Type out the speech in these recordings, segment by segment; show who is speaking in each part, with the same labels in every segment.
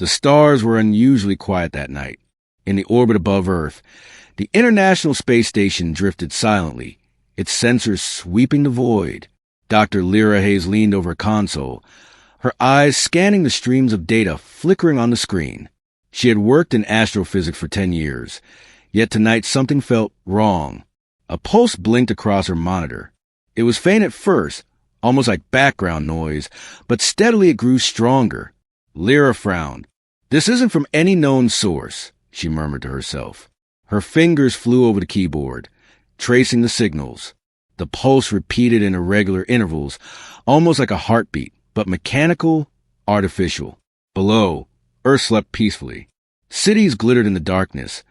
Speaker 1: The stars were unusually quiet that night. In the orbit above Earth, the International Space Station drifted silently, its sensors sweeping the void. Dr. Lira Hayes leaned over a console, her eyes scanning the streams of data flickering on the screen. She had worked in astrophysics for 10 years, yet tonight something felt wrong. A pulse blinked across her monitor. It was faint at first, almost like background noise, but steadily it grew stronger. Lira frowned. "This isn't from any known source," she murmured to herself. Her fingers flew over the keyboard, tracing the signals. The pulse repeated in irregular intervals, almost like a heartbeat, but mechanical, artificial. Below, Earth slept peacefully. Cities glittered in the darkness,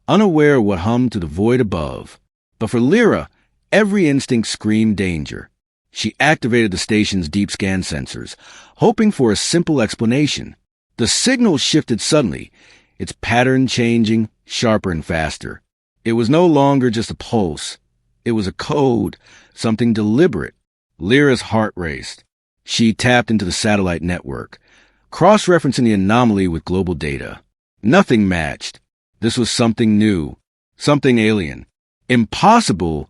Speaker 1: unaware of what hummed to the void above. But for Lira, every instinct screamed danger. She activated the station's deep scan sensors, hoping for a simple explanation. The signal shifted suddenly, its pattern changing, sharper and faster. It was no longer just a pulse. It was a code, something deliberate. Lira's heart raced. She tapped into the satellite network, cross-referencing the anomaly with global data. Nothing matched. This was something new, something alien. "Impossible,"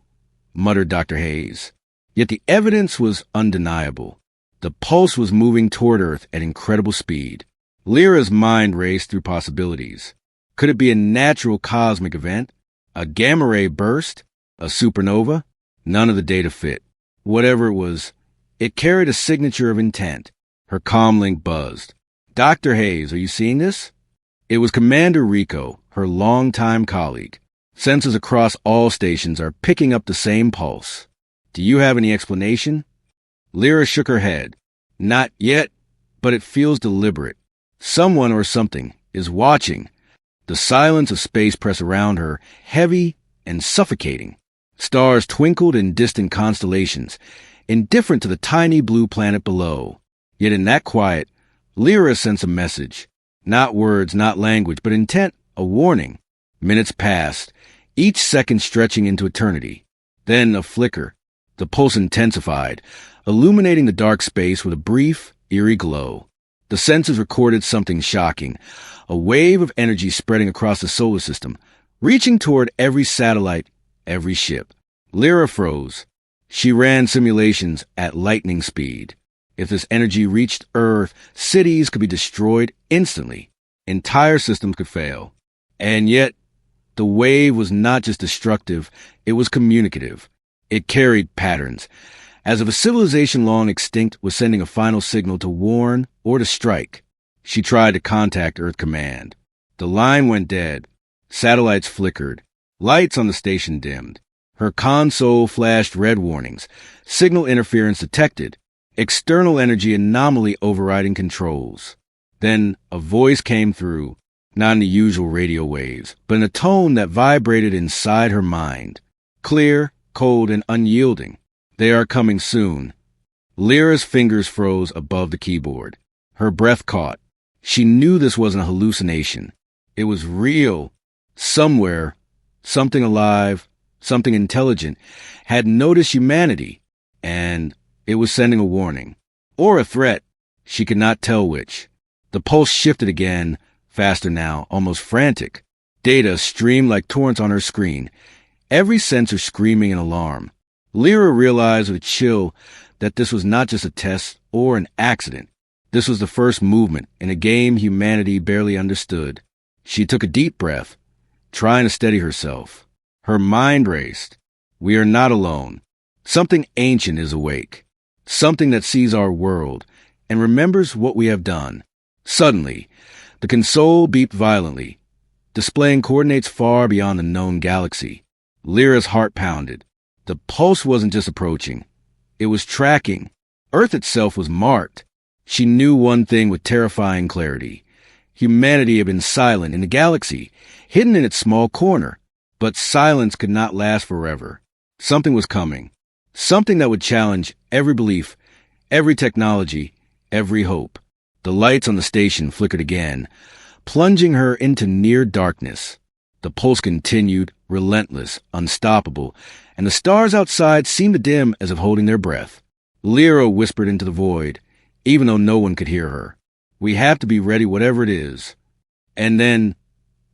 Speaker 1: muttered Dr. Hayes. Yet the evidence was undeniable. The pulse was moving toward Earth at incredible speed. Lira's mind raced through possibilities. Could it be a natural cosmic event? A gamma-ray burst? A supernova? None of the data fit. Whatever it was, it carried a signature of intent. Her comlink buzzed. "Dr. Hayes, are you seeing this?" It was Commander Rico, her longtime colleague. Sensors across all stations are picking up the same pulse. "Do you have any explanation?" Lira shook her head. "Not yet, but it feels deliberate. Someone or something is watching." The silence of space pressed around her, heavy and suffocating. Stars twinkled in distant constellations, indifferent to the tiny blue planet below. Yet in that quiet, Lira sensed a message. Not words, not language, but intent, a warning. Minutes passed, each second stretching into eternity. Then a flicker. The pulse intensified, illuminating the dark space with a brief, eerie glow. The sensors recorded something shocking, a wave of energy spreading across the solar system, reaching toward every satellite, every ship. Lira froze. She ran simulations at lightning speed. If this energy reached Earth, cities could be destroyed instantly. Entire systems could fail. And yet, the wave was not just destructive, it was communicative. It carried patterns, as if a civilization long extinct was sending a final signal to warn or to strike. She tried to contact Earth Command. The line went dead. Satellites flickered. Lights on the station dimmed. Her console flashed red warnings. Signal interference detected. External energy anomaly overriding controls. Then a voice came through, not in the usual radio waves, but in a tone that vibrated inside her mind. Clear, cold, and unyielding. "They are coming soon." Lira's fingers froze above the keyboard. Her breath caught. She knew this wasn't a hallucination. It was real. Somewhere, something alive, something intelligent, had noticed humanity, and it was sending a warning. Or a threat. She could not tell which. The pulse shifted again, faster now, almost frantic. Data streamed like torrents on her screen, every sensor screaming in alarm. Lira realized with a chill that this was not just a test or an accident. This was the first movement in a game humanity barely understood. She took a deep breath, trying to steady herself. Her mind raced. We are not alone. Something ancient is awake. Something that sees our world and remembers what we have done. Suddenly, the console beeped violently, displaying coordinates far beyond the known galaxy. Lira's heart pounded. The pulse wasn't just approaching. It was tracking. Earth itself was marked. She knew one thing with terrifying clarity. Humanity had been silent in the galaxy, hidden in its small corner. But silence could not last forever. Something was coming. Something that would challenge every belief, every technology, every hope. The lights on the station flickered again, plunging her into near darkness. The pulse continued, relentless, unstoppable, and the stars outside seemed to dim as if holding their breath. Lira whispered into the void, even though no one could hear her. We have to be ready whatever it is. And then,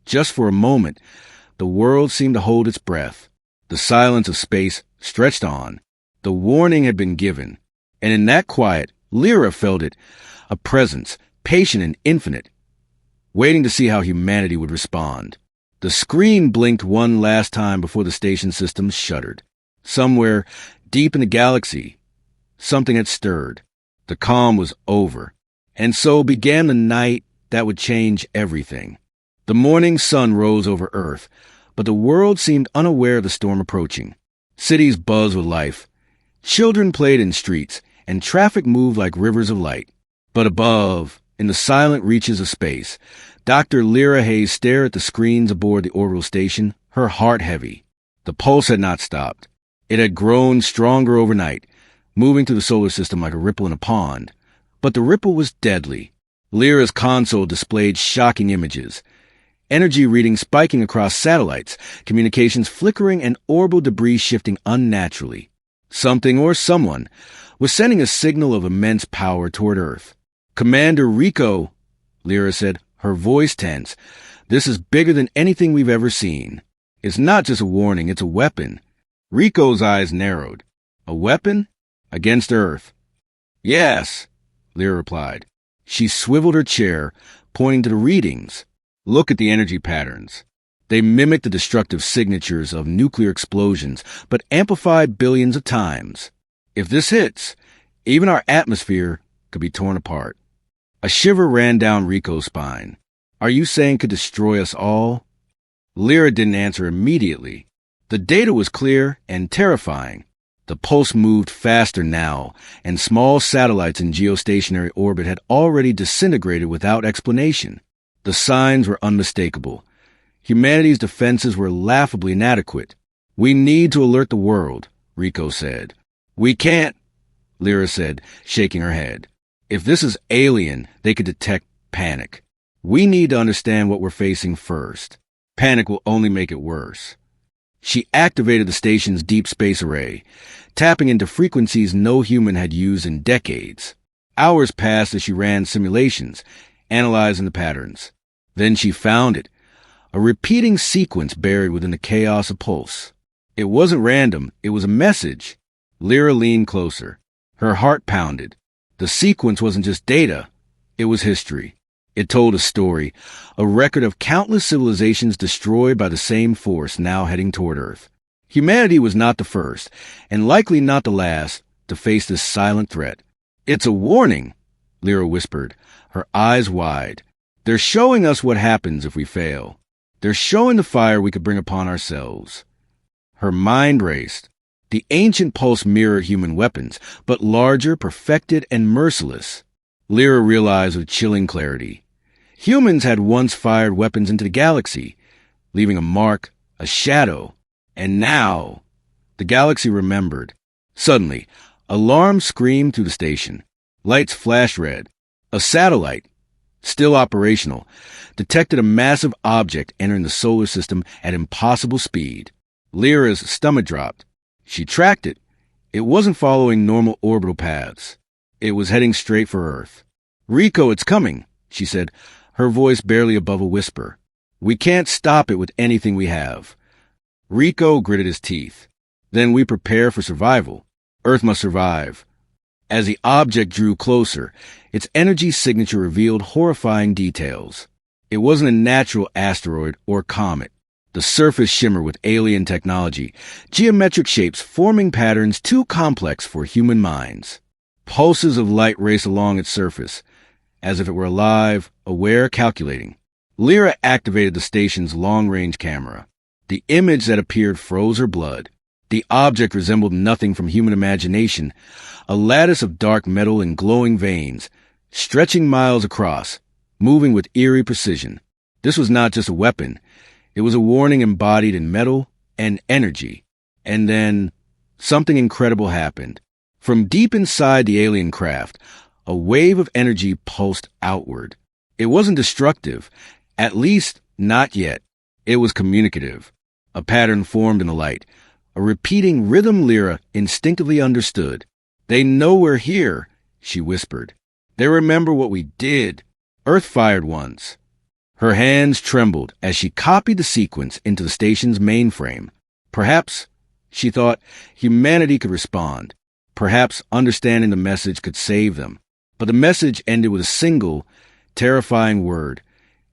Speaker 1: just for a moment, the world seemed to hold its breath. The silence of space stretched on. The warning had been given. And in that quiet, Lira felt it, a presence, patient and infinite, waiting to see how humanity would respond. The screen blinked one last time before the station systems shuddered. Somewhere, deep in the galaxy, something had stirred. The calm was over. And so began the night that would change everything. The morning sun rose over Earth, but the world seemed unaware of the storm approaching. Cities buzzed with life. Children played in streets, and traffic moved like rivers of light. But above, in the silent reaches of space, Dr. Lira Hayes stared at the screens aboard the orbital station, her heart heavy. The pulse had not stopped. It had grown stronger overnight, moving through the solar system like a ripple in a pond. But the ripple was deadly. Lira's console displayed shocking images. Energy readings spiking across satellites, communications flickering, and orbital debris shifting unnaturally. Something or someone was sending a signal of immense power toward Earth. "Commander Rico," Lira said, her voice tense, "this is bigger than anything we've ever seen. It's not just a warning, it's a weapon." Rico's eyes narrowed. "A weapon? Against Earth?" "Yes," Lira replied. She swiveled her chair, pointing to the readings. "Look at the energy patterns. They mimic the destructive signatures of nuclear explosions, but amplified billions of times. If this hits, even our atmosphere could be torn apart." A shiver ran down Rico's spine. "Are you saying it could destroy us all?" Lira didn't answer immediately. The data was clear and terrifying. The pulse moved faster now, and small satellites in geostationary orbit had already disintegrated without explanation. The signs were unmistakable. Humanity's defenses were laughably inadequate. "We need to alert the world," Rico said. "We can't," Lira said, shaking her head. "If this is alien, they could detect panic. We need to understand what we're facing first. Panic will only make it worse." She activated the station's deep space array, tapping into frequencies no human had used in decades. Hours passed as she ran simulations, analyzing the patterns. Then she found it, a repeating sequence buried within the chaos of pulse. It wasn't random, it was a message. Lira leaned closer. Her heart pounded. The sequence wasn't just data, it was history. It told a story, a record of countless civilizations destroyed by the same force now heading toward Earth. Humanity was not the first, and likely not the last, to face this silent threat. "It's a warning," Lira whispered, her eyes wide. "They're showing us what happens if we fail. They're showing the fire we could bring upon ourselves." Her mind raced. The ancient pulse mirrored human weapons, but larger, perfected, and merciless. Lira realized with chilling clarity. Humans had once fired weapons into the galaxy, leaving a mark, a shadow. And now, the galaxy remembered. Suddenly, alarms screamed through the station. Lights flashed red. A satellite, still operational, detected a massive object entering the solar system at impossible speed. Lira's stomach dropped. She tracked it. It wasn't following normal orbital paths. It was heading straight for Earth. "Rico, it's coming," she said, her voice barely above a whisper. "We can't stop it with anything we have." Rico gritted his teeth. "Then we prepare for survival. Earth must survive." As the object drew closer, its energy signature revealed horrifying details. It wasn't a natural asteroid or comet. The surface shimmered with alien technology, geometric shapes forming patterns too complex for human minds. Pulses of light raced along its surface, as if it were alive, aware, calculating. Lira activated the station's long-range camera. The image that appeared froze her blood. The object resembled nothing from human imagination, a lattice of dark metal and glowing veins, stretching miles across, moving with eerie precision. This was not just a weapon. It was a warning embodied in metal and energy. And then, something incredible happened. From deep inside the alien craft, a wave of energy pulsed outward. It wasn't destructive, at least not yet. It was communicative. A pattern formed in the light, a repeating rhythm Lira instinctively understood. "They know we're here," she whispered. "They remember what we did, Earth fired once. Her hands trembled as she copied the sequence into the station's mainframe. Perhaps, she thought, humanity could respond. Perhaps understanding the message could save them. But the message ended with a single, terrifying word,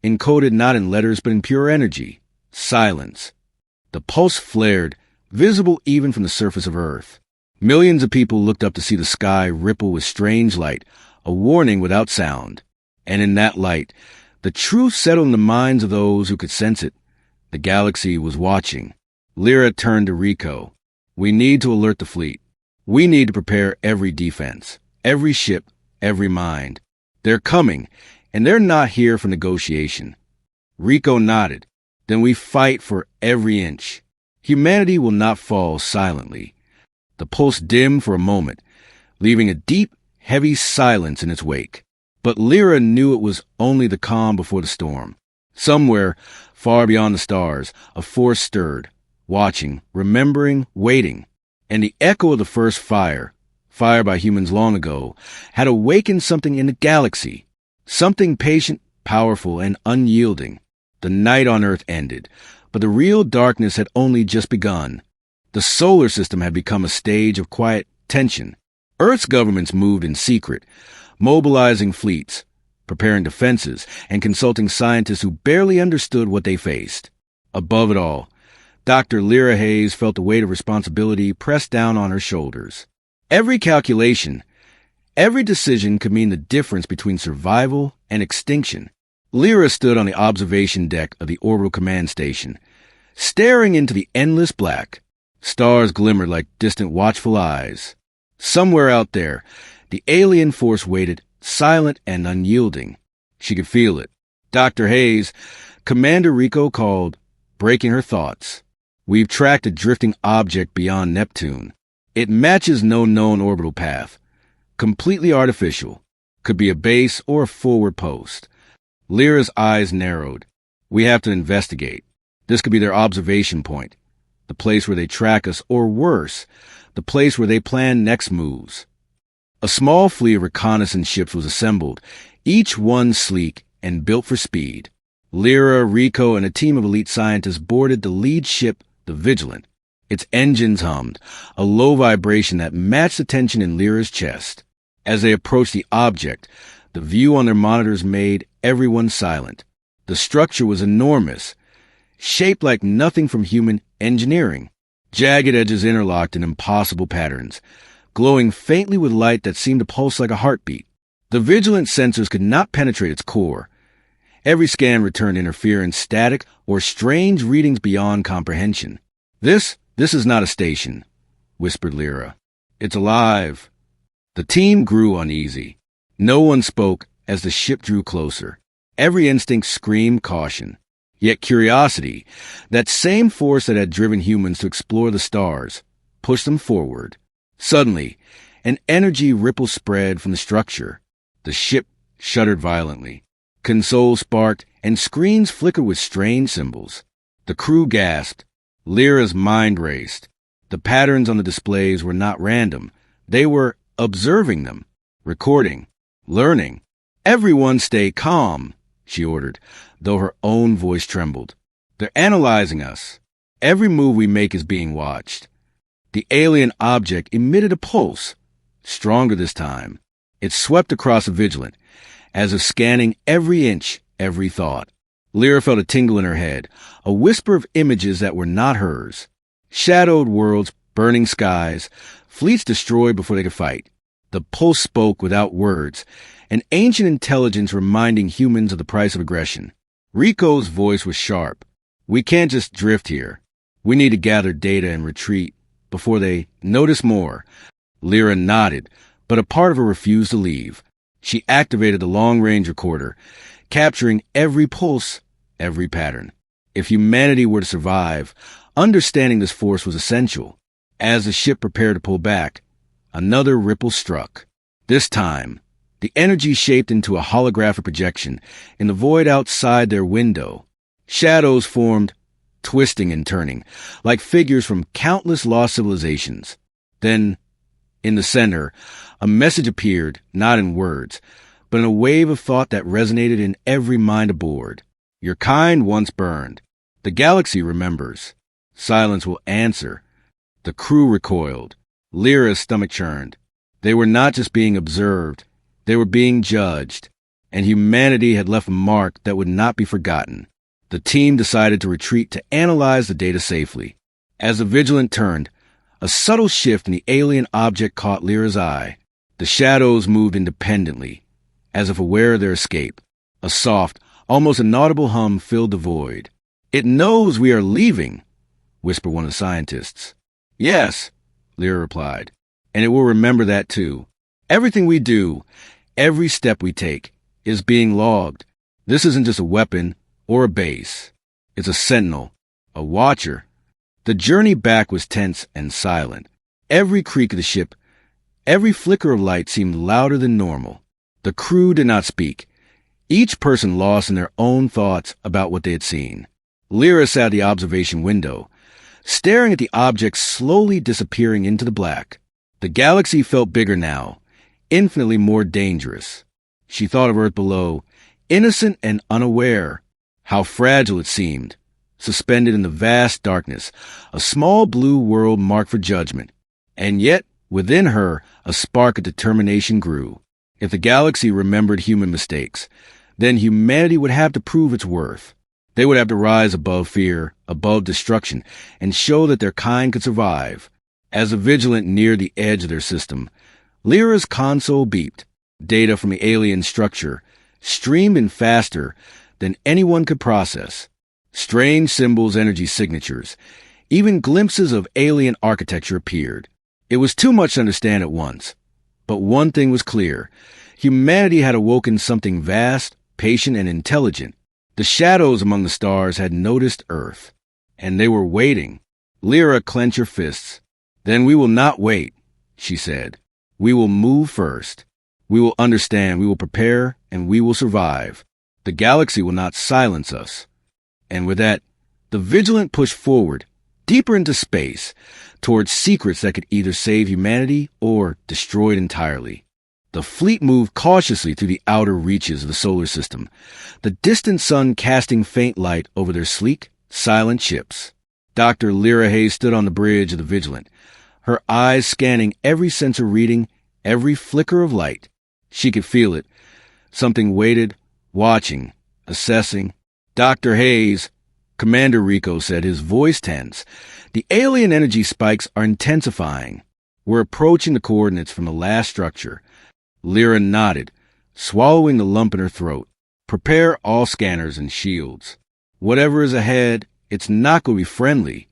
Speaker 1: encoded not in letters but in pure energy: silence. The pulse flared, visible even from the surface of Earth. Millions of people looked up to see the sky ripple with strange light, a warning without sound. And in that light, the truth settled in the minds of those who could sense it. The galaxy was watching. Lira turned to Rico. We need to alert the fleet. We need to prepare every defense, every ship, every mind. They're coming, and they're not here for negotiation. Rico nodded. Then we fight for every inch. Humanity will not fall silently. The pulse dimmed for a moment, leaving a deep, heavy silence in its wake. But Lira knew it was only the calm before the storm. Somewhere, far beyond the stars, a force stirred, watching, remembering, waiting. And the echo of the first fire by humans long ago, had awakened something in the galaxy. Something patient, powerful, and unyielding. The night on Earth ended, but the real darkness had only just begun. The solar system had become a stage of quiet tension. Earth's governments moved in secret, mobilizing fleets, preparing defenses, and consulting scientists who barely understood what they faced. Above it all, Dr. Lira Hayes felt the weight of responsibility pressed down on her shoulders. Every calculation, every decision could mean the difference between survival and extinction. Lira stood on the observation deck of the orbital command station, staring into the endless black. Stars glimmered like distant watchful eyes. Somewhere out there, the alien force waited, silent and unyielding. She could feel it. Dr. Hayes, Commander Rico called, breaking her thoughts. We've tracked a drifting object beyond Neptune. It matches no known orbital path. Completely artificial. Could be a base or a forward post. Lira's eyes narrowed. We have to investigate. This could be their observation point. The place where they track us, or worse, the place where they plan next moves. A small fleet of reconnaissance ships was assembled, each one sleek and built for speed. Lira, Rico, and a team of elite scientists boarded the lead ship, the Vigilant. Its engines hummed, a low vibration that matched the tension in Lira's chest. As they approached the object, the view on their monitors made everyone silent. The structure was enormous, shaped like nothing from human engineering. Jagged edges interlocked in impossible patterns, glowing faintly with light that seemed to pulse like a heartbeat. The Vigilant sensors could not penetrate its core. Every scan returned interference, static, or strange readings beyond comprehension. This is not a station, whispered Lira. It's alive. The team grew uneasy. No one spoke as the ship drew closer. Every instinct screamed caution. Yet curiosity, that same force that had driven humans to explore the stars, pushed them forward. Suddenly, an energy ripple spread from the structure. The ship shuddered violently. Consoles sparked, and screens flickered with strange symbols. The crew gasped. Lira's mind raced. The patterns on the displays were not random. They were observing them, recording, learning. Everyone stay calm, she ordered, though her own voice trembled. They're analyzing us. Every move we make is being watched. The alien object emitted a pulse, stronger this time. It swept across the Vigilant, as if scanning every inch, every thought. Lira felt a tingle in her head, a whisper of images that were not hers. Shadowed worlds, burning skies, fleets destroyed before they could fight. The pulse spoke without words, an ancient intelligence reminding humans of the price of aggression. Rico's voice was sharp. We can't just drift here. We need to gather data and retreat before they notice more. Lira nodded, but a part of her refused to leave. She activated the long-range recorder, capturing every pulse, every pattern. If humanity were to survive, understanding this force was essential. As the ship prepared to pull back, another ripple struck. This time, the energy shaped into a holographic projection in the void outside their window. Shadows formed, twisting and turning, like figures from countless lost civilizations. Then, in the center, a message appeared, not in words, but in a wave of thought that resonated in every mind aboard. Your kind once burned. The galaxy remembers. Silence will answer. The crew recoiled. Lyra's stomach churned. They were not just being observed, they were being judged, and humanity had left a mark that would not be forgotten. The team decided to retreat to analyze the data safely. As the Vigilant turned, a subtle shift in the alien object caught Lyra's eye. The shadows moved independently, as if aware of their escape. A soft, almost inaudible hum filled the void. "It knows we are leaving," whispered one of the scientists. "Yes," Lyra replied, "and it will remember that too. Everything we do, every step we take, is being logged. This isn't just a weapon or a base. It's a sentinel, a watcher." The journey back was tense and silent. Every creak of the ship, every flicker of light seemed louder than normal. The crew did not speak, each person lost in their own thoughts about what they had seen. Lyra sat at the observation window, staring at the object slowly disappearing into the black. The galaxy felt bigger now, infinitely more dangerous. She thought of Earth below, innocent and unaware. How fragile it seemed, suspended in the vast darkness, a small blue world marked for judgment. And yet, within her, a spark of determination grew. If the galaxy remembered human mistakes, then humanity would have to prove its worth. They would have to rise above fear, above destruction, and show that their kind could survive. As the Vigilant neared the edge of their system, Lyra's console beeped. Data from the alien structure streamed in faster than anyone could process. Strange symbols, energy signatures, even glimpses of alien architecture appeared. It was too much to understand at once. But one thing was clear. Humanity had awoken something vast, patient, and intelligent. The shadows among the stars had noticed Earth, and they were waiting. Lyra clenched her fists. "Then we will not wait," she said. "We will move first. We will understand, we will prepare, and we will survive. The galaxy will not silence us." And with that, the Vigilant pushed forward, deeper into space, towards secrets that could either save humanity or destroy it entirely. The fleet moved cautiously through the outer reaches of the solar system, the distant sun casting faint light over their sleek, silent ships. Dr. Lira Hayes stood on the bridge of the Vigilant, her eyes scanning every sensor reading, every flicker of light. She could feel it. Something waited, watching, assessing. "Dr. Hayes," Commander Rico said, his voice tense. "The alien energy spikes are intensifying. We're approaching the coordinates from the last structure." Lyra nodded, swallowing the lump in her throat. "Prepare all scanners and shields. Whatever is ahead, it's not going to be friendly."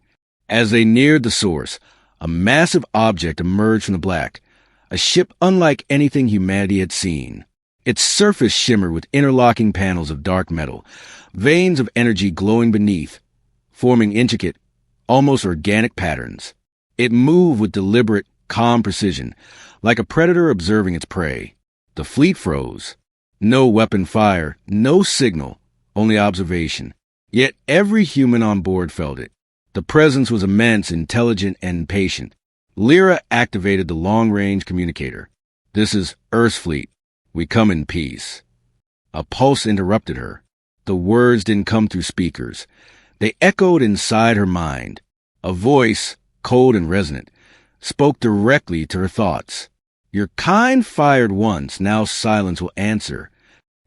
Speaker 1: As they neared the source, a massive object emerged from the black, a ship unlike anything humanity had seen. Its surface shimmered with interlocking panels of dark metal, veins of energy glowing beneath, forming intricate, almost organic patterns. It moved with deliberate, calm precision, like a predator observing its prey. The fleet froze. No weapon fire, no signal, only observation. Yet every human on board felt it. The presence was immense, intelligent, and patient. Lyra activated the long-range communicator. "This is Earth's fleet. We come in peace." A pulse interrupted her. The words didn't come through speakers. They echoed inside her mind. A voice, cold and resonant, spoke directly to her thoughts. "Your kind fired once, now silence will answer."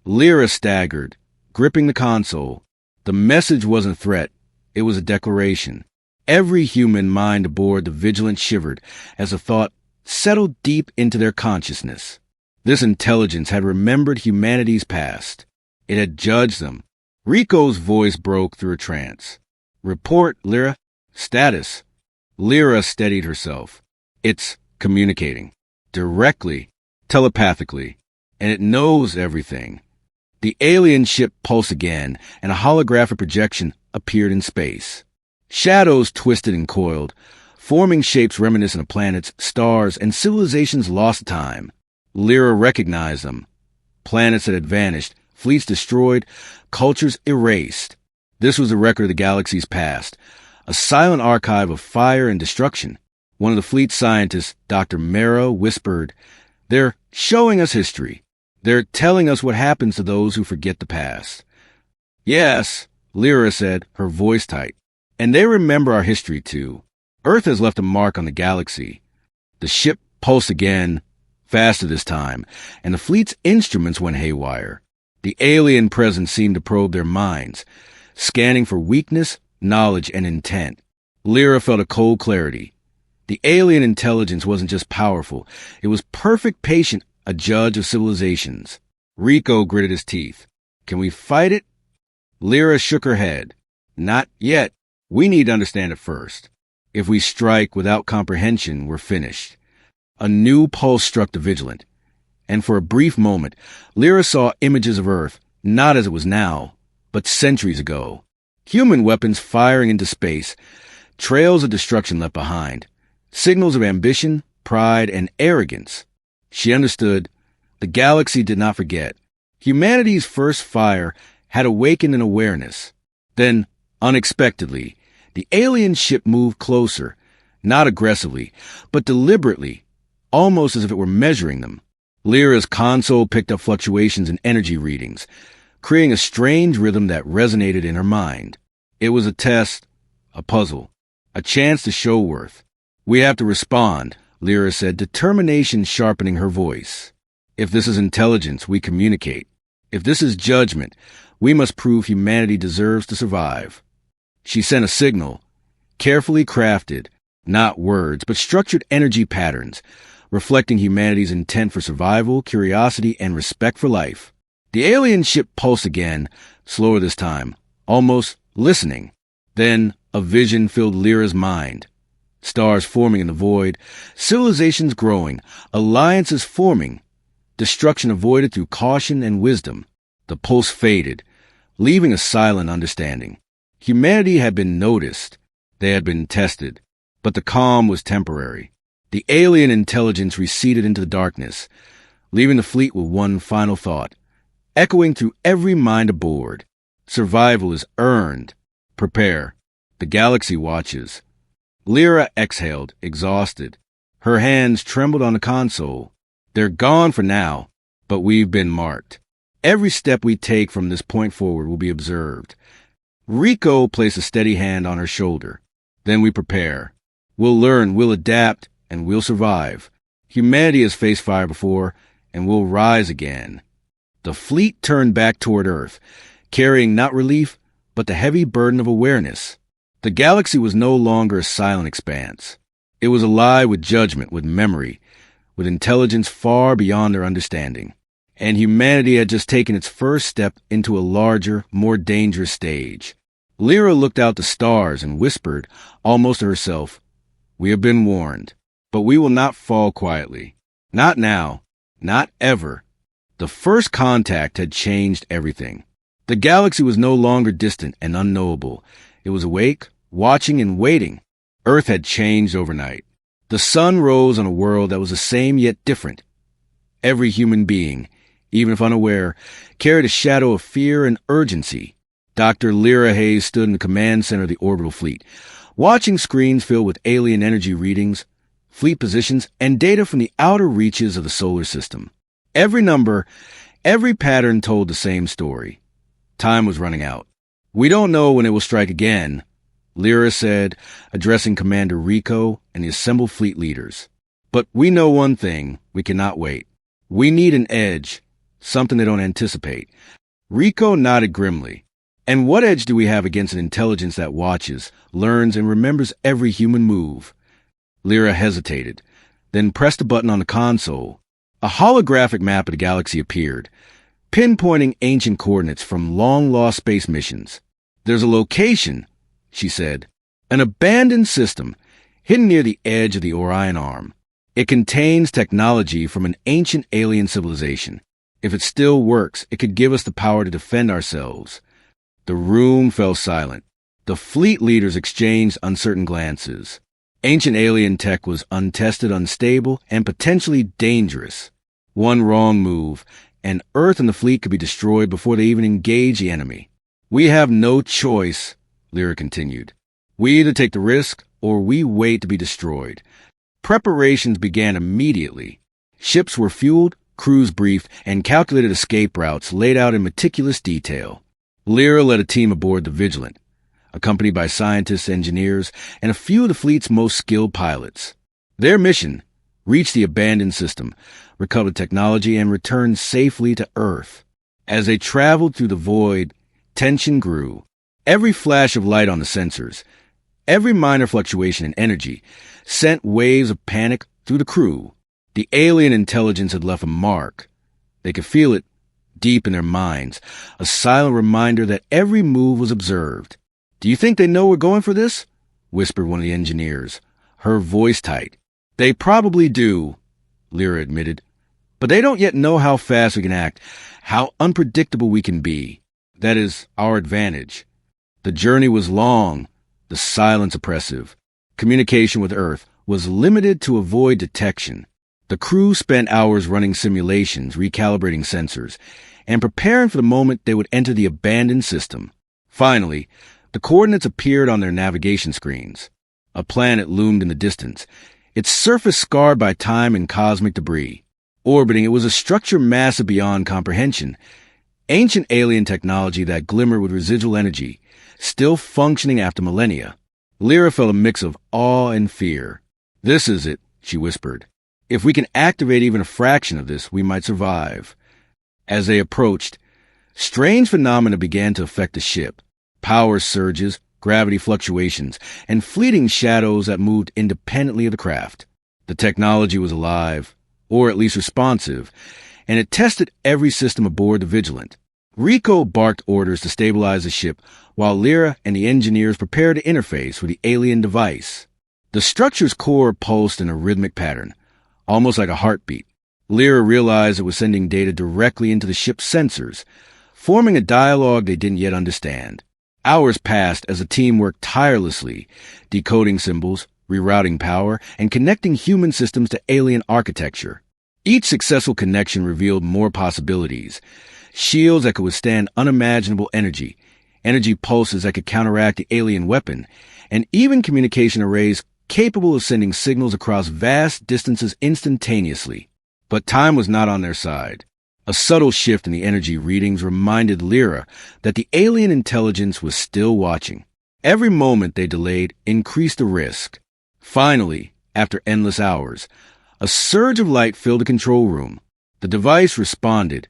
Speaker 1: Lyra staggered, gripping the console. The message wasn't a threat. It was a declaration. Every human mind aboard the Vigilant shivered as the thought settled deep into their consciousness. This intelligence had remembered humanity's past. It had judged them. Rico's voice broke through a trance. "Report, Lyra. Status." Lyra steadied herself. "It's communicating. Directly, telepathically, and it knows everything." The alien ship pulsed again, and a holographic projection appeared in space. Shadows twisted and coiled, forming shapes reminiscent of planets, stars, and civilizations lost to time. Lyra recognized them. Planets that had vanished, fleets destroyed, cultures erased. This was a record of the galaxy's past, a silent archive of fire and destruction. One of the fleet scientists, Dr. Mera, whispered, "They're showing us history. They're telling us what happens to those who forget the past. Yes, Lira said, her voice tight. And they remember our history, too. Earth has left a mark on the galaxy. The ship pulsed again, faster this time, and the fleet's instruments went haywire. The alien presence seemed to probe their minds, scanning for weakness, knowledge, and intent. Lira felt a cold clarity. The alien intelligence wasn't just powerful. It was perfect patient, a judge of civilizations. Rico gritted his teeth. Can we fight it? Lira shook her head. Not yet. We need to understand it first. If we strike without comprehension, we're finished. A new pulse struck the vigilant. And for a brief moment, Lira saw images of Earth, not as it was now, but centuries ago. Human weapons firing into space, trails of destruction left behind, signals of ambition, pride, and arrogance. She understood. The galaxy did not forget. Humanity's first fire had awakened an awareness. Then, unexpectedly, the alien ship moved closer, not aggressively, but deliberately, almost as if it were measuring them. Lira's console picked up fluctuations in energy readings, creating a strange rhythm that resonated in her mind. It was a test, a puzzle, a chance to show worth. We have to respond, Lira said, determination sharpening her voice. If this is intelligence, we communicate. If this is judgment, we must prove humanity deserves to survive. She sent a signal, carefully crafted, not words, but structured energy patterns, reflecting humanity's intent for survival, curiosity, and respect for life. The alien ship pulsed again, slower this time, almost listening. Then a vision filled Lira's mind. Stars forming in the void, civilizations growing, alliances forming, destruction avoided through caution and wisdom. The pulse faded, leaving a silent understanding. Humanity had been noticed. They had been tested. But the calm was temporary. The alien intelligence receded into the darkness, leaving the fleet with one final thought, echoing through every mind aboard. Survival is earned. Prepare. The galaxy watches. Lira exhaled, exhausted. Her hands trembled on the console. They're gone for now, but we've been marked. Every step we take from this point forward will be observed. Rico placed a steady hand on her shoulder. Then we prepare. We'll learn, we'll adapt, and we'll survive. Humanity has faced fire before, and we'll rise again. The fleet turned back toward Earth, carrying not relief, but the heavy burden of awareness. The galaxy was no longer a silent expanse. It was alive with judgment, with memory, with intelligence far beyond their understanding. And humanity had just taken its first step into a larger, more dangerous stage. Lira looked out the stars and whispered, almost to herself, "We have been warned, but we will not fall quietly. Not now. Not ever." The first contact had changed everything. The galaxy was no longer distant and unknowable. It was awake, watching and waiting. Earth had changed overnight. The sun rose on a world that was the same yet different. Every human being, even if unaware, carried a shadow of fear and urgency. Dr. Lira Hayes stood in the command center of the orbital fleet, watching screens filled with alien energy readings, fleet positions, and data from the outer reaches of the solar system. Every number, every pattern told the same story. Time was running out. "We don't know when it will strike again," Lira said, addressing Commander Rico and the assembled fleet leaders. "But we know one thing, we cannot wait. We need an edge, something they don't anticipate." Rico nodded grimly. "And what edge do we have against an intelligence that watches, learns, and remembers every human move?" Lira hesitated, then pressed a button on the console. A holographic map of the galaxy appeared, pinpointing ancient coordinates from long-lost space missions. "There's a location," she said, "an abandoned system, hidden near the edge of the Orion Arm. It contains technology from an ancient alien civilization. If it still works, it could give us the power to defend ourselves." The room fell silent. The fleet leaders exchanged uncertain glances. Ancient alien tech was untested, unstable, and potentially dangerous. One wrong move, and Earth and the fleet could be destroyed before they even engage the enemy. "We have no choice," Lira continued. "We either take the risk, or we wait to be destroyed." Preparations began immediately. Ships were fueled, crews briefed, and calculated escape routes laid out in meticulous detail. Lira led a team aboard the Vigilant, accompanied by scientists, engineers, and a few of the fleet's most skilled pilots. Their mission: reach the abandoned system, recover technology, and return safely to Earth. As they traveled through the void, tension grew. Every flash of light on the sensors, every minor fluctuation in energy, sent waves of panic through the crew. The alien intelligence had left a mark. They could feel it deep in their minds, a silent reminder that every move was observed. "Do you think they know we're going for this?" whispered one of the engineers, her voice tight. "They probably do," Lira admitted. "But they don't yet know how fast we can act, how unpredictable we can be. That is our advantage." The journey was long, the silence oppressive. Communication with Earth was limited to avoid detection. The crew spent hours running simulations, recalibrating sensors, and preparing for the moment they would enter the abandoned system. Finally, the coordinates appeared on their navigation screens. A planet loomed in the distance, its surface scarred by time and cosmic debris. Orbiting it was a structure massive beyond comprehension, ancient alien technology that glimmered with residual energy, still functioning after millennia. Lira felt a mix of awe and fear. "This is it," she whispered. "If we can activate even a fraction of this, we might survive." As they approached, strange phenomena began to affect the ship. Power surges, gravity fluctuations, and fleeting shadows that moved independently of the craft. The technology was alive, or at least responsive, and it tested every system aboard the Vigilant. Rico barked orders to stabilize the ship, while Lira and the engineers prepared to interface with the alien device. The structure's core pulsed in a rhythmic pattern, almost like a heartbeat. Lira realized it was sending data directly into the ship's sensors, forming a dialogue they didn't yet understand. Hours passed as the team worked tirelessly, decoding symbols, rerouting power, and connecting human systems to alien architecture. Each successful connection revealed more possibilities: shields that could withstand unimaginable energy pulses that could counteract the alien weapon, and even communication arrays capable of sending signals across vast distances instantaneously. But time was not on their side. A subtle shift in the energy readings reminded Lira that the alien intelligence was still watching. Every moment they delayed increased the risk. Finally, after endless hours, a surge of light filled the control room. The device responded,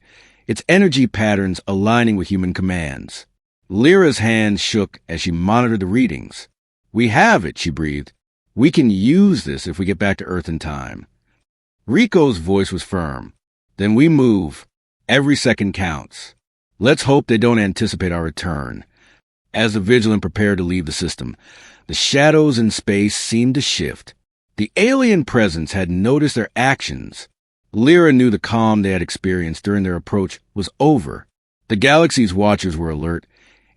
Speaker 1: its energy patterns aligning with human commands. Lyra's hand shook as she monitored the readings. "We have it," she breathed. "We can use this if we get back to Earth in time." Rico's voice was firm. "Then we move. Every second counts. Let's hope they don't anticipate our return." As the Vigilant prepared to leave the system, the shadows in space seemed to shift. The alien presence had noticed their actions. Lira knew the calm they had experienced during their approach was over. The galaxy's watchers were alert,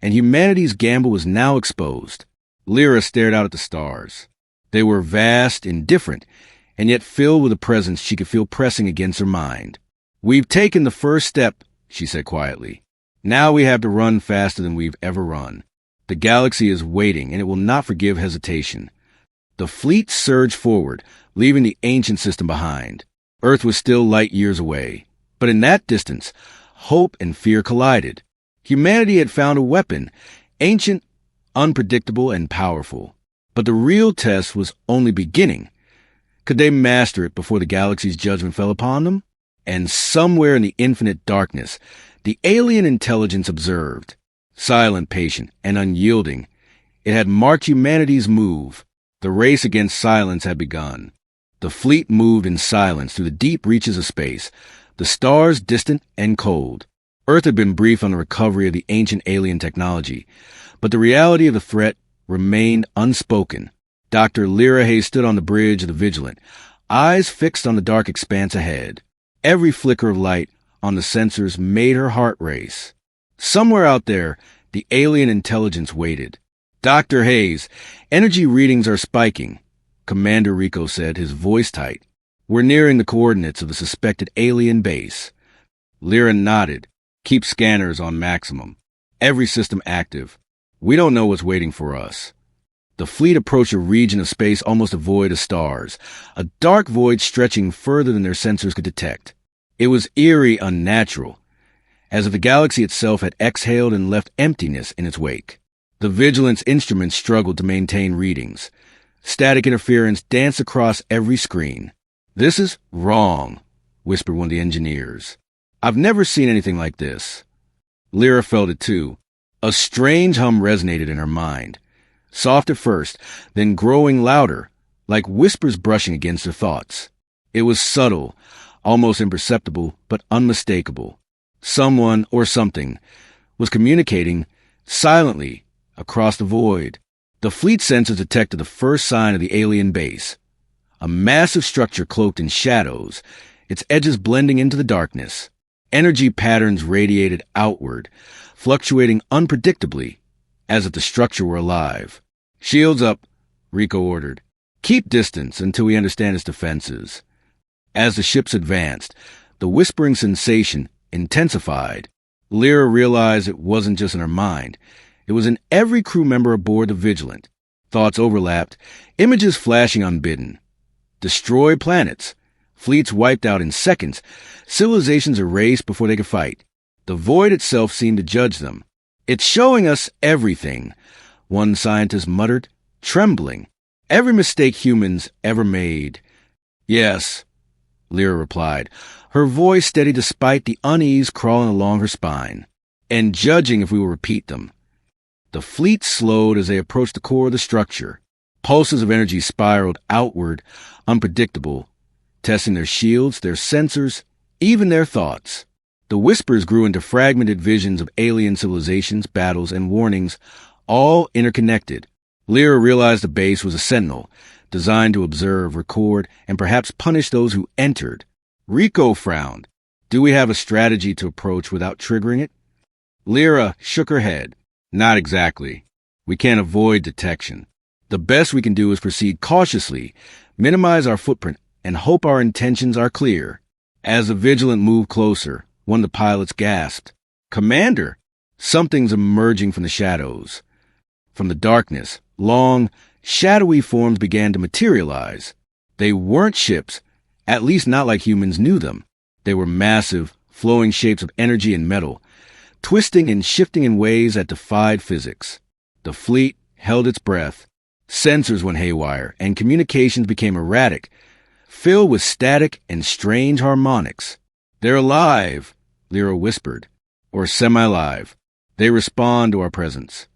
Speaker 1: and humanity's gamble was now exposed. Lira stared out at the stars. They were vast, indifferent, and yet filled with a presence she could feel pressing against her mind. "We've taken the first step," she said quietly. "Now we have to run faster than we've ever run. The galaxy is waiting, and it will not forgive hesitation." The fleet surged forward, leaving the ancient system behind. Earth was still light years away, but in that distance, hope and fear collided. Humanity had found a weapon, ancient, unpredictable, and powerful. But the real test was only beginning. Could they master it before the galaxy's judgment fell upon them? And somewhere in the infinite darkness, the alien intelligence observed. Silent, patient, and unyielding, it had marked humanity's move. The race against silence had begun. The fleet moved in silence through the deep reaches of space, the stars distant and cold. Earth had been briefed on the recovery of the ancient alien technology, but the reality of the threat remained unspoken. Dr. Lira Hayes stood on the bridge of the Vigilant, eyes fixed on the dark expanse ahead. Every flicker of light on the sensors made her heart race. Somewhere out there, the alien intelligence waited. "Dr. Hayes, energy readings are spiking," Commander Rico said, his voice tight. "We're nearing the coordinates of the suspected alien base." Lira nodded. "Keep scanners on maximum. Every system active. We don't know what's waiting for us." The fleet approached a region of space almost devoid of stars, a dark void stretching further than their sensors could detect. It was eerie, unnatural, as if the galaxy itself had exhaled and left emptiness in its wake. The vigilance instruments struggled to maintain readings. Static interference danced across every screen. "This is wrong," whispered one of the engineers. "I've never seen anything like this." Lira felt it too. A strange hum resonated in her mind. Soft at first, then growing louder, like whispers brushing against her thoughts. It was subtle, almost imperceptible, but unmistakable. Someone, or something, was communicating silently across the void. The fleet sensors detected the first sign of the alien base. A massive structure cloaked in shadows, its edges blending into the darkness. Energy patterns radiated outward, fluctuating unpredictably, as if the structure were alive. "Shields up," Rico ordered. "Keep distance until we understand its defenses." As the ships advanced, the whispering sensation intensified. Lira realized it wasn't just in her mind. It was in every crew member aboard the Vigilant. Thoughts overlapped, images flashing unbidden. Destroy planets. Fleets wiped out in seconds. Civilizations erased before they could fight. The void itself seemed to judge them. "It's showing us everything," one scientist muttered, trembling. "Every mistake humans ever made." "Yes," Lira replied, her voice steady despite the unease crawling along her spine. "And judging if we will repeat them." The fleet slowed as they approached the core of the structure. Pulses of energy spiraled outward, unpredictable, testing their shields, their sensors, even their thoughts. The whispers grew into fragmented visions of alien civilizations, battles, and warnings, all interconnected. Lira realized the base was a sentinel, designed to observe, record, and perhaps punish those who entered. Rico frowned. "Do we have a strategy to approach without triggering it?" Lira shook her head. "Not exactly. We can't avoid detection. The best we can do is proceed cautiously, minimize our footprint, and hope our intentions are clear." As the Vigilant moved closer, one of the pilots gasped. "Commander!" Something's emerging from the shadows. From the darkness, long, shadowy forms began to materialize. They weren't ships, at least not like humans knew them. They were massive, flowing shapes of energy and metal, twisting and shifting in ways that defied physics. The fleet held its breath. Sensors went haywire, and communications became erratic, filled with static and strange harmonics. "They're alive," Lira whispered, "or semi-live. They respond to our presence."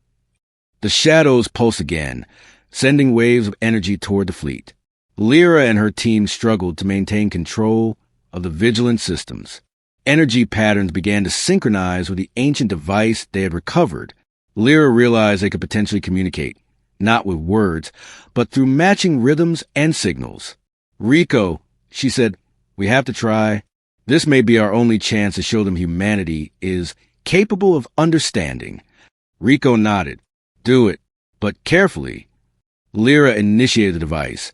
Speaker 1: The shadows pulsed again, sending waves of energy toward the fleet. Lira and her team struggled to maintain control of the Vigilant systems. Energy patterns began to synchronize with the ancient device they had recovered. Lira realized they could potentially communicate, not with words, but through matching rhythms and signals. "Rico," she said, "we have to try. This may be our only chance to show them humanity is capable of understanding." Rico nodded. "Do it, but carefully." Lira initiated the device,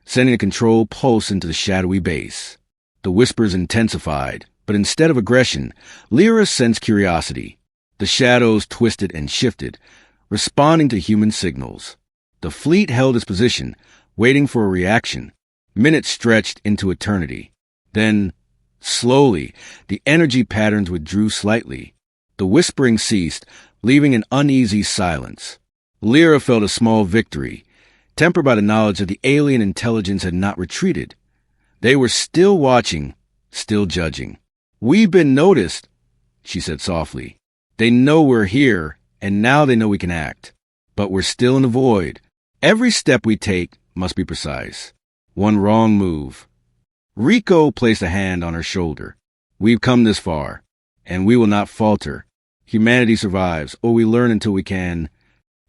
Speaker 1: sending a control pulse into the shadowy base. The whispers intensified, but instead of aggression, Lira sensed curiosity. The shadows twisted and shifted, responding to human signals. The fleet held its position, waiting for a reaction. Minutes stretched into eternity. Then, slowly, the energy patterns withdrew slightly. The whispering ceased, leaving an uneasy silence. Lira felt a small victory, tempered by the knowledge that the alien intelligence had not retreated. They were still watching, still judging. "We've been noticed," she said softly. "They know we're here, and now they know we can act. But we're still in the void. Every step we take must be precise. One wrong move." Rico placed a hand on her shoulder. "We've come this far, and we will not falter. Humanity survives, or we learn until we can."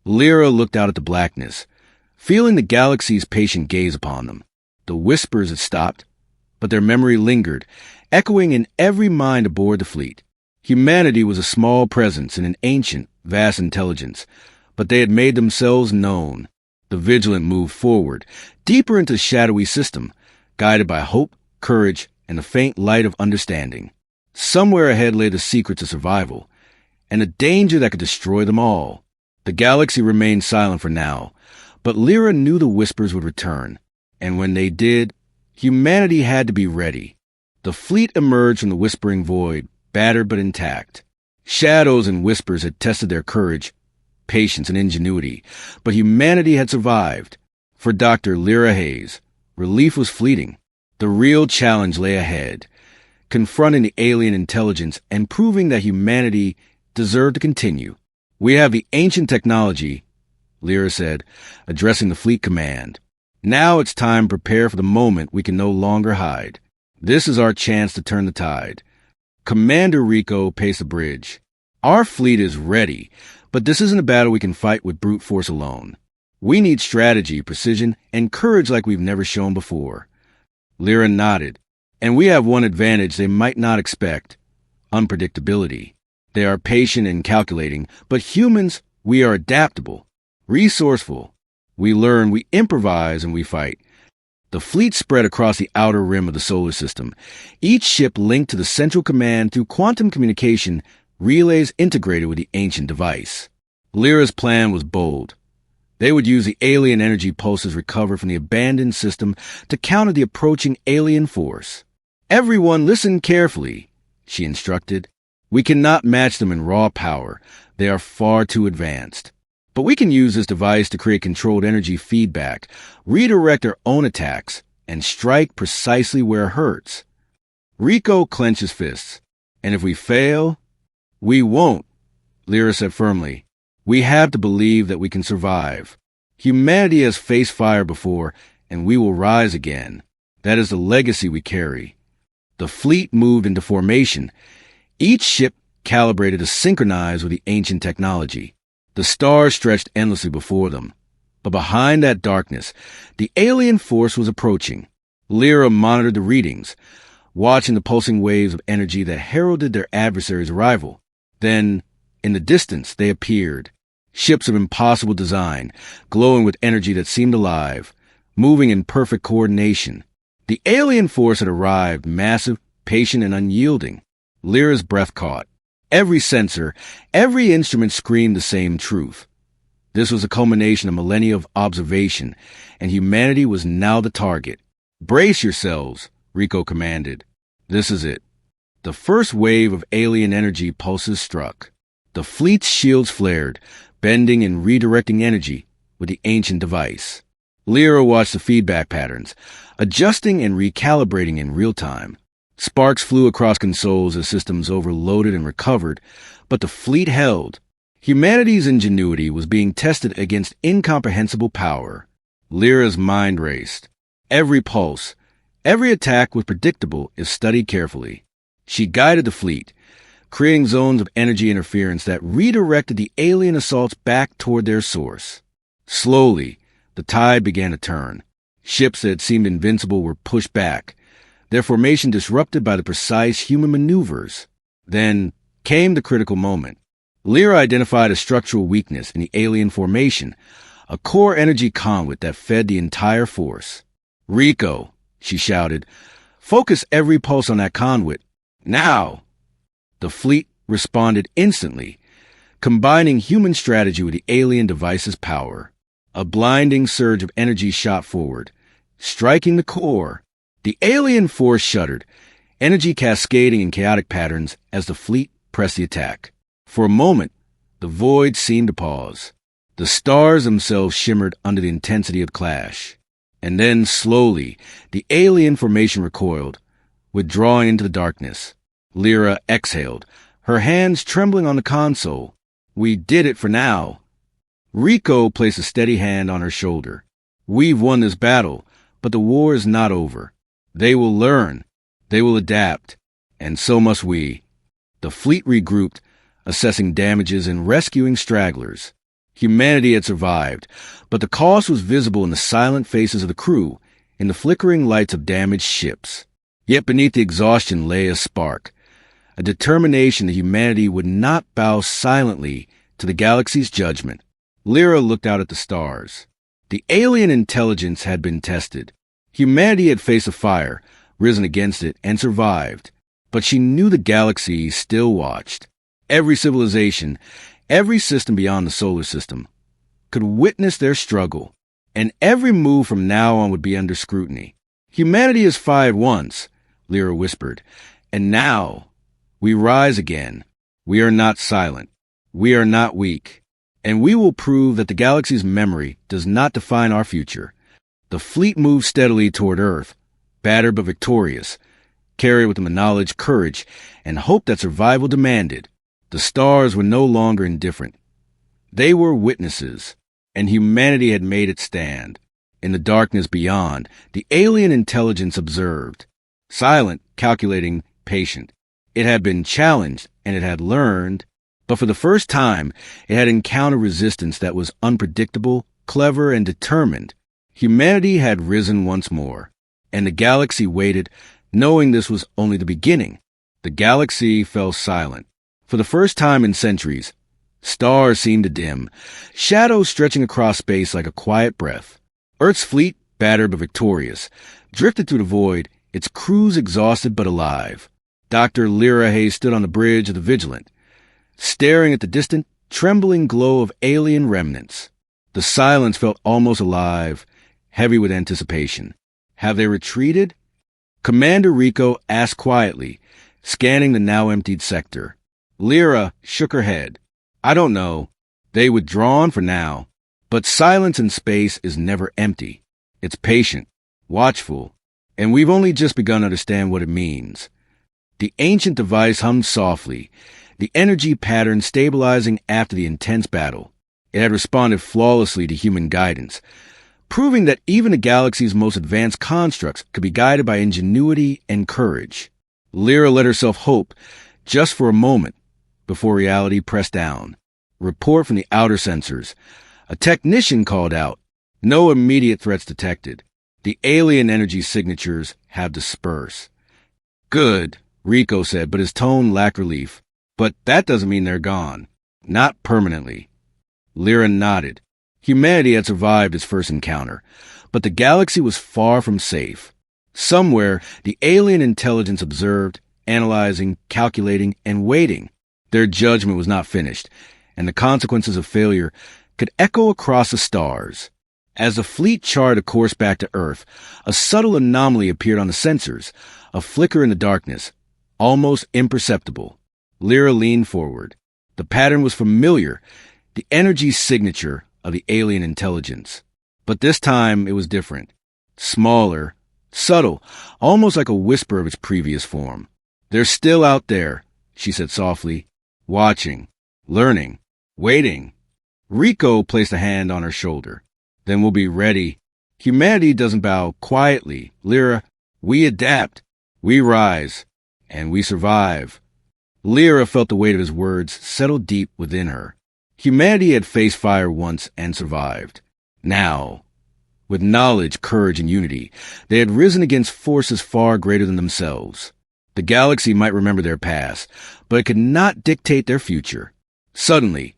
Speaker 1: Lira looked out at the blackness, feeling the galaxy's patient gaze upon them. The whispers had stopped, but their memory lingered, echoing in every mind aboard the fleet. Humanity was a small presence in an ancient, vast intelligence, but they had made themselves known. The Vigilant moved forward, deeper into the shadowy system, guided by hope, courage, and the faint light of understanding. Somewhere ahead lay the secrets of survival, and a danger that could destroy them all. The galaxy remained silent for now, but Lira knew the whispers would return, and when they did, humanity had to be ready. The fleet emerged from the whispering void, battered but intact. Shadows and whispers had tested their courage, patience, and ingenuity, but humanity had survived. For Dr. Lira Hayes, relief was fleeting. The real challenge lay ahead, confronting the alien intelligence and proving that humanity deserved to continue. "We have the ancient technology," Lira said, addressing the fleet command. "Now it's time to prepare for the moment we can no longer hide. This is our chance to turn the tide." Commander Rico paced the bridge. "Our fleet is ready, but this isn't a battle we can fight with brute force alone. We need strategy, precision, and courage like we've never shown before." Lira nodded. "And we have one advantage they might not expect: unpredictability. They are patient and calculating, but humans, we are adaptable, resourceful. We learn, we improvise, and we fight." The fleet spread across the outer rim of the solar system, each ship linked to the central command through quantum communication relays integrated with the ancient device. Lira's plan was bold. They would use the alien energy pulses recovered from the abandoned system to counter the approaching alien force. "Everyone listen carefully," she instructed. "We cannot match them in raw power. They are far too advanced. But we can use this device to create controlled energy feedback, redirect our own attacks, and strike precisely where it hurts." Rico clenched his fists. "And if we fail?" "We won't," Lira said firmly. "We have to believe that we can survive. Humanity has faced fire before, and we will rise again. That is the legacy we carry." The fleet moved into formation, each ship calibrated to synchronize with the ancient technology. The stars stretched endlessly before them. But behind that darkness, the alien force was approaching. Lira monitored the readings, watching the pulsing waves of energy that heralded their adversary's arrival. Then, in the distance, they appeared. Ships of impossible design, glowing with energy that seemed alive, moving in perfect coordination. The alien force had arrived, massive, patient, and unyielding. Lira's breath caught. Every sensor, every instrument screamed the same truth. This was a culmination of millennia of observation, and humanity was now the target. "Brace yourselves," Rico commanded. "This is it." The first wave of alien energy pulses struck. The fleet's shields flared, bending and redirecting energy with the ancient device. Lira watched the feedback patterns, adjusting and recalibrating in real time. Sparks flew across consoles as systems overloaded and recovered, but the fleet held. Humanity's ingenuity was being tested against incomprehensible power. Lira's mind raced. Every pulse, every attack was predictable if studied carefully. She guided the fleet, creating zones of energy interference that redirected the alien assaults back toward their source. Slowly, the tide began to turn. Ships that seemed invincible were pushed back, their formation disrupted by the precise human maneuvers. Then came the critical moment. Lira identified a structural weakness in the alien formation, a core energy conduit that fed the entire force. "Rico," she shouted, "focus every pulse on that conduit. Now!" The fleet responded instantly, combining human strategy with the alien device's power. A blinding surge of energy shot forward, striking the core. The alien force shuddered, energy cascading in chaotic patterns as the fleet pressed the attack. For a moment, the void seemed to pause. The stars themselves shimmered under the intensity of the clash. And then, slowly, the alien formation recoiled, withdrawing into the darkness. Lira exhaled, her hands trembling on the console. "We did it for now." Rico placed a steady hand on her shoulder. "We've won this battle, but the war is not over. They will learn. They will adapt. And so must we." The fleet regrouped, assessing damages and rescuing stragglers. Humanity had survived, but the cost was visible in the silent faces of the crew, in the flickering lights of damaged ships. Yet beneath the exhaustion lay a spark, a determination that humanity would not bow silently to the galaxy's judgment. Lira looked out at the stars. The alien intelligence had been tested. Humanity had faced a fire, risen against it, and survived. But she knew the galaxy still watched. Every civilization, every system beyond the solar system, could witness their struggle, and every move from now on would be under scrutiny. Humanity has fired once. Lira whispered. And now, we rise again. We are not silent. We are not weak. And we will prove that the galaxy's memory does not define our future. The fleet moved steadily toward Earth, battered but victorious, carried with them the knowledge, courage, and hope that survival demanded. The stars were no longer indifferent. They were witnesses, and humanity had made its stand. In the darkness beyond, the alien intelligence observed. Silent, calculating, patient. It had been challenged, and it had learned, but for the first time, it had encountered resistance that was unpredictable, clever, and determined. Humanity had risen once more, and the galaxy waited, knowing this was only the beginning. The galaxy fell silent. For the first time in centuries, stars seemed to dim, shadows stretching across space like a quiet breath. Earth's fleet, battered but victorious, drifted through the void, its crews exhausted but alive. Dr. Lira Hayes stood on the bridge of the Vigilant, staring at the distant, trembling glow of alien remnants. The silence felt almost alive, heavy with anticipation. Have they retreated? Commander Rico asked quietly, scanning the now-emptied sector. Lira shook her head. I don't know. They withdrawn for now. But silence in space is never empty. It's patient, watchful, and we've only just begun to understand what it means. The ancient device hummed softly, the energy pattern stabilizing after the intense battle. It had responded flawlessly to human guidance, proving that even the galaxy's most advanced constructs could be guided by ingenuity and courage. Lira let herself hope, just for a moment, before reality pressed down. Report from the outer sensors. A technician called out. No immediate threats detected. The alien energy signatures have dispersed. Good, Rico said, but his tone lacked relief. But that doesn't mean they're gone. Not permanently. Lira nodded. Humanity had survived its first encounter, but the galaxy was far from safe. Somewhere, the alien intelligence observed, analyzing, calculating, and waiting. Their judgment was not finished, and the consequences of failure could echo across the stars. As the fleet charted a course back to Earth, a subtle anomaly appeared on the sensors, a flicker in the darkness, almost imperceptible. Lira leaned forward. The pattern was familiar, the energy signature of the alien intelligence. But this time it was different. Smaller, subtle, almost like a whisper of its previous form. They're still out there, she said softly, watching, learning, waiting. Rico placed a hand on her shoulder. Then we'll be ready. Humanity doesn't bow quietly. Lira, we adapt, we rise, and we survive. Lira felt the weight of his words settle deep within her. Humanity had faced fire once and survived. Now, with knowledge, courage, and unity, they had risen against forces far greater than themselves. The galaxy might remember their past, but it could not dictate their future. Suddenly,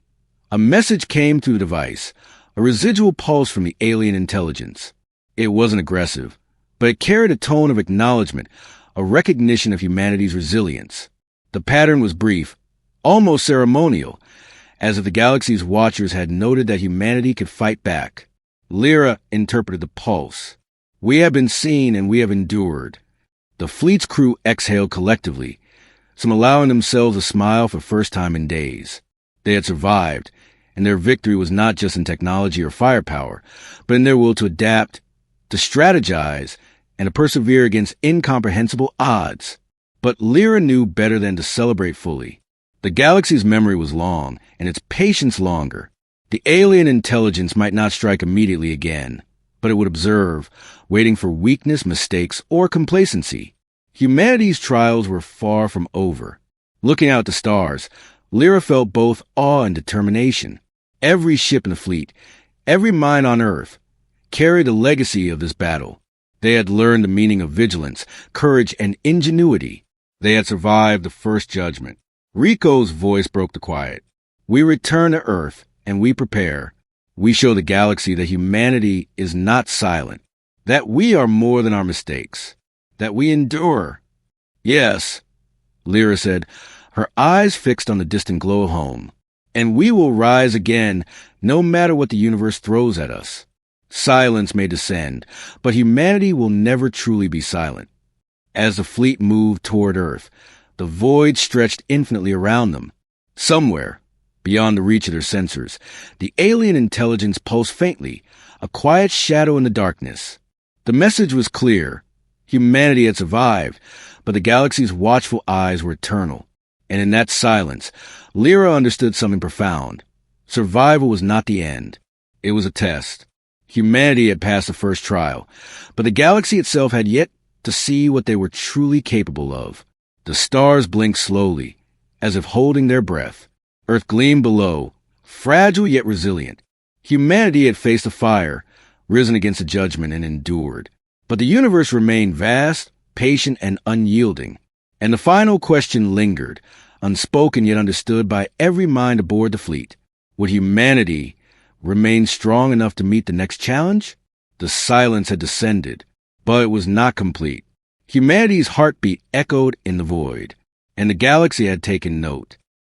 Speaker 1: a message came through the device, a residual pulse from the alien intelligence. It wasn't aggressive, but it carried a tone of acknowledgement, a recognition of humanity's resilience. The pattern was brief, almost ceremonial, as if the galaxy's watchers had noted that humanity could fight back. Lira interpreted the pulse. We have been seen and we have endured. The fleet's crew exhaled collectively, some allowing themselves a smile for the first time in days. They had survived, and their victory was not just in technology or firepower, but in their will to adapt, to strategize, and to persevere against incomprehensible odds. But Lira knew better than to celebrate fully. The galaxy's memory was long, and its patience longer. The alien intelligence might not strike immediately again, but it would observe, waiting for weakness, mistakes, or complacency. Humanity's trials were far from over. Looking out at the stars, Lira felt both awe and determination. Every ship in the fleet, every mind on Earth, carried the legacy of this battle. They had learned the meaning of vigilance, courage, and ingenuity. They had survived the first judgment. Rico's voice broke the quiet. We return to Earth, and we prepare. We show the galaxy that humanity is not silent, that we are more than our mistakes, that we endure. Yes, Lira said, her eyes fixed on the distant glow of home. And we will rise again, no matter what the universe throws at us. Silence may descend, but humanity will never truly be silent. As the fleet moved toward Earth, the void stretched infinitely around them. Somewhere, beyond the reach of their sensors, the alien intelligence pulsed faintly, a quiet shadow in the darkness. The message was clear. Humanity had survived, but the galaxy's watchful eyes were eternal. And in that silence, Lira understood something profound. Survival was not the end. It was a test. Humanity had passed the first trial, but the galaxy itself had yet to see what they were truly capable of. The stars blinked slowly, as if holding their breath. Earth gleamed below, fragile yet resilient. Humanity had faced the fire, risen against the judgment, and endured. But the universe remained vast, patient, and unyielding. And the final question lingered, unspoken yet understood by every mind aboard the fleet. Would humanity remain strong enough to meet the next challenge? The silence had descended, but it was not complete. Humanity's heartbeat echoed in the void, and the galaxy had taken note.